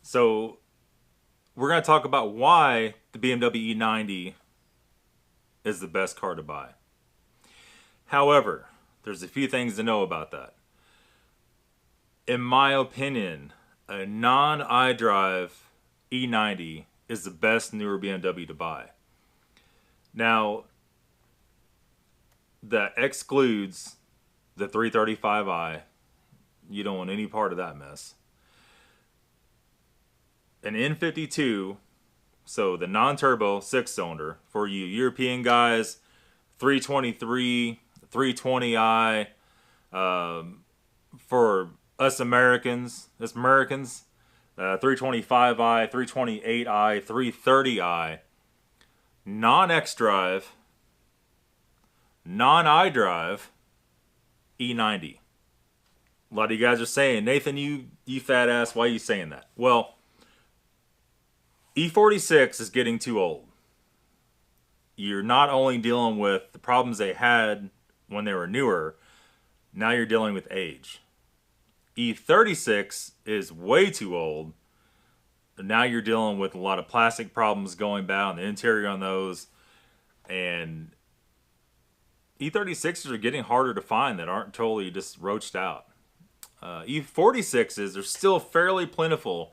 So we're going to talk about why the BMW E90 is the best car to buy. However, there's a few things to know about that. In my opinion, a non-iDrive E90 is the best newer BMW to buy. Now, that excludes the 335i. You don't want any part of that mess. An N52, so the non-turbo 6-cylinder, for you European guys, 323, 320i, for us Americans, 325i, 328i, 330i, non-XDrive, non-iDrive, E90. A lot of you guys are saying, Nathan, you fat ass, why are you saying that? Well, E46 is getting too old. You're not only dealing with the problems they had when they were newer, now you're dealing with age. E36 is way too old. Now you're dealing with a lot of plastic problems going bad on the interior on those. And E36s are getting harder to find that aren't totally just roached out. E46s are still fairly plentiful,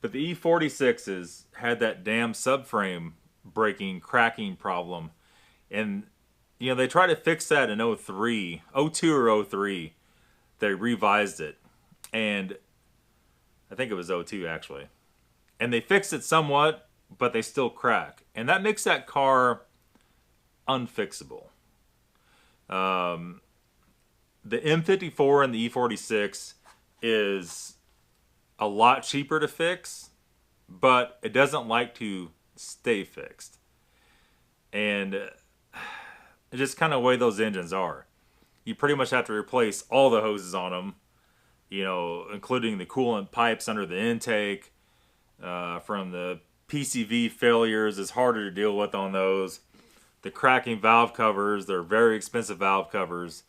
but the E46s had that damn subframe breaking, cracking problem. And, you know, they tried to fix that in 02 or 03. They revised it. And I think it was 02 actually. And they fixed it somewhat, but they still crack. And that makes that car unfixable. The M54 and the E46 is a lot cheaper to fix, but it doesn't like to stay fixed. And it's just kind of the way those engines are. You pretty much have to replace all the hoses on them, you know, including the coolant pipes under the intake. From the PCV failures, it's harder to deal with on those. The cracking valve covers, they're very expensive valve covers.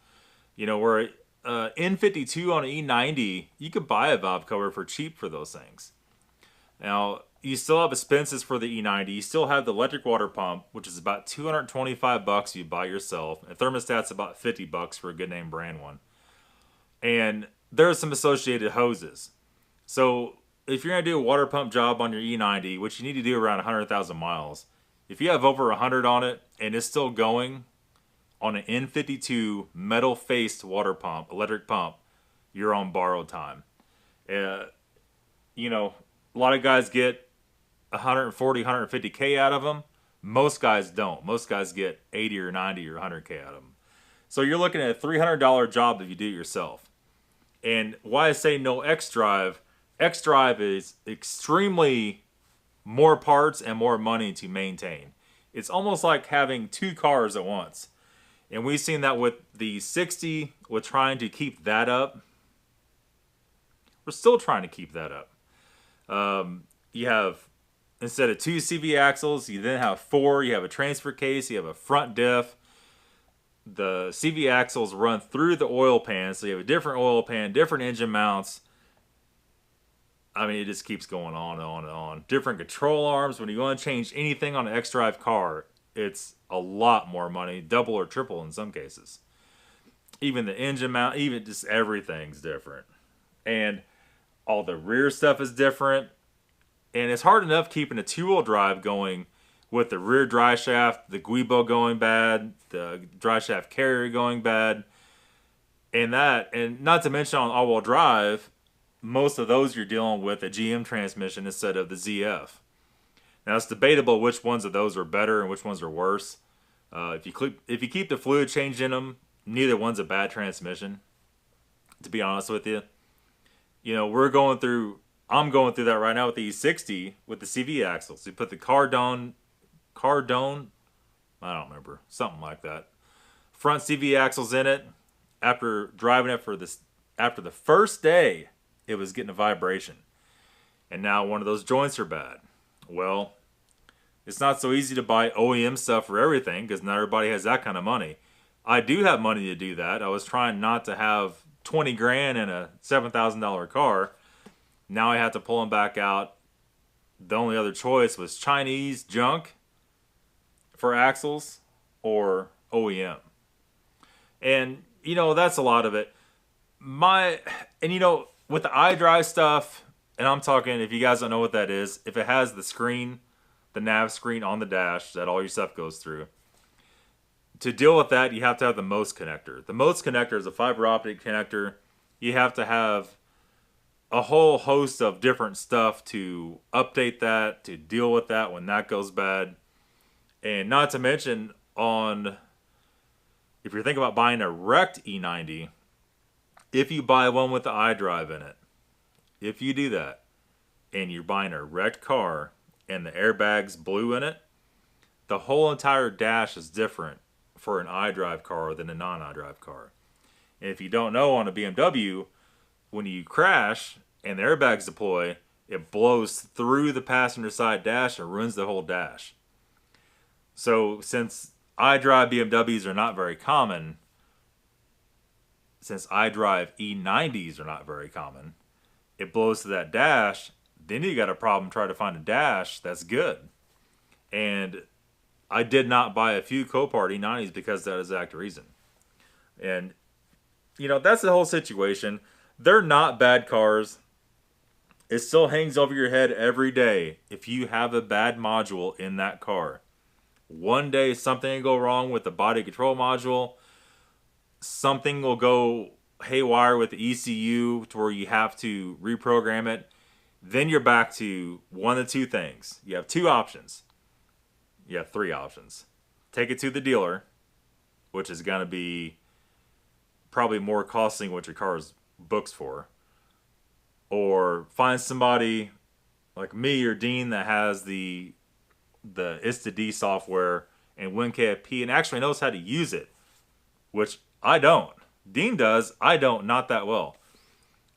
You know, where N52 on an E90, you could buy a valve cover for cheap for those things. Now, you still have expenses for the E90. You still have the electric water pump, which is about $225 you buy yourself. And thermostat's about $50 for a good name brand one. And there's some associated hoses. So if you're going to do a water pump job on your E90, which you need to do around 100,000 miles, if you have over 100 on it and it's still going on an N52 metal-faced water pump, electric pump, you're on borrowed time. You know, a lot of guys get 140, 150K out of them. Most guys don't. Most guys get 80 or 90 or 100K out of them. So you're looking at a $300 job if you do it yourself. And why I say no XDrive, XDrive is extremely more parts and more money to maintain. It's almost like having two cars at once. And we've seen that with the 60, with trying to keep that up. We're still trying to keep that up. You have, instead of 2 CV axles, you then have 4. You have a transfer case. You have a front diff. The CV axles run through the oil pan. So you have a different oil pan, different engine mounts. I mean, it just keeps going on and on and on. Different control arms. When you want to change anything on an XDrive car, it's a lot more money, double or triple in some cases. Even the engine mount, even just everything's different. And all the rear stuff is different. And it's hard enough keeping a 2-wheel drive going with the rear dry shaft, the Guibo going bad, the dry shaft carrier going bad. And not to mention on all-wheel drive, most of those you're dealing with a GM transmission instead of the ZF. Now it's debatable which ones of those are better and which ones are worse. If you keep the fluid change in them, neither one's a bad transmission. To be honest with you, you know I'm going through that right now with the E60 with the CV axles. You put the Cardone, I don't remember, something like that. Front CV axles in it. After driving it after the first day, it was getting a vibration. And now one of those joints are bad. Well, it's not so easy to buy OEM stuff for everything because not everybody has that kind of money. I do have money to do that. I was trying not to have 20 grand in a $7,000 car. Now I had to pull them back out. The only other choice was Chinese junk for axles or OEM. And, that's a lot of it. With the iDrive stuff, and I'm talking, if you guys don't know what that is, if it has the screen, the nav screen on the dash that all your stuff goes through, to deal with that, you have to have the MOS connector. The MOS connector is a fiber optic connector. You have to have a whole host of different stuff to update that, to deal with that when that goes bad. And not to mention, if you're thinking about buying a wrecked E90, if you buy one with the iDrive in it, if you do that, and you're buying a wrecked car and the airbag's blue in it, the whole entire dash is different for an iDrive car than a non-iDrive car. And if you don't know, on a BMW, when you crash and the airbags deploy, it blows through the passenger side dash and ruins the whole dash. So since iDrive BMWs are not very common, since iDrive E90s are not very common, it blows to that dash, then you got a problem trying to find a dash that's good. And I did not buy a few Copart E90s because of that exact reason. And, that's the whole situation. They're not bad cars. It still hangs over your head every day if you have a bad module in that car. One day something will go wrong with the body control module. Something will go haywire with the ECU to where you have to reprogram it. Then you're back to one of two things. You have two options. You have three options. Take it to the dealer, which is going to be probably more costly than what your car is booked for. Or find somebody like me or Dean that has the ISTA-D software and WinKFP and actually knows how to use it, which I don't. Dean does. I don't. Not that well.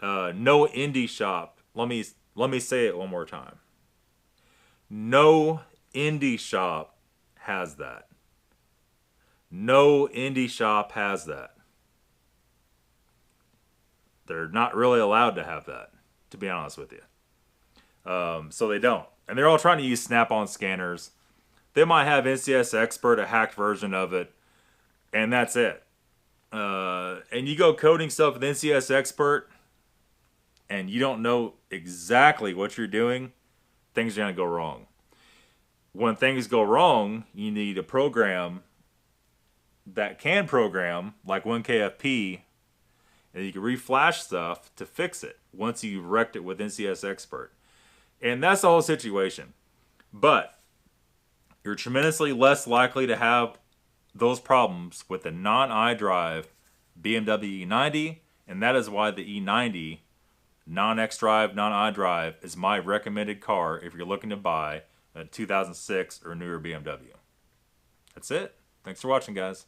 No indie shop. Let me say it one more time. No indie shop has that. No indie shop has that. They're not really allowed to have that, to be honest with you. So they don't. And they're all trying to use Snap-on scanners. They might have NCS Expert, a hacked version of it, and that's it. And you go coding stuff with NCS Expert, and you don't know exactly what you're doing, things are going to go wrong. When things go wrong, you need a program that can program, like WinKFP, and you can reflash stuff to fix it once you've wrecked it with NCS Expert. And that's the whole situation. But you're tremendously less likely to have those problems with the non-iDrive BMW E90, and that is why the E90 non-XDrive, non-iDrive is my recommended car if you're looking to buy a 2006 or newer BMW. That's it. Thanks for watching, guys.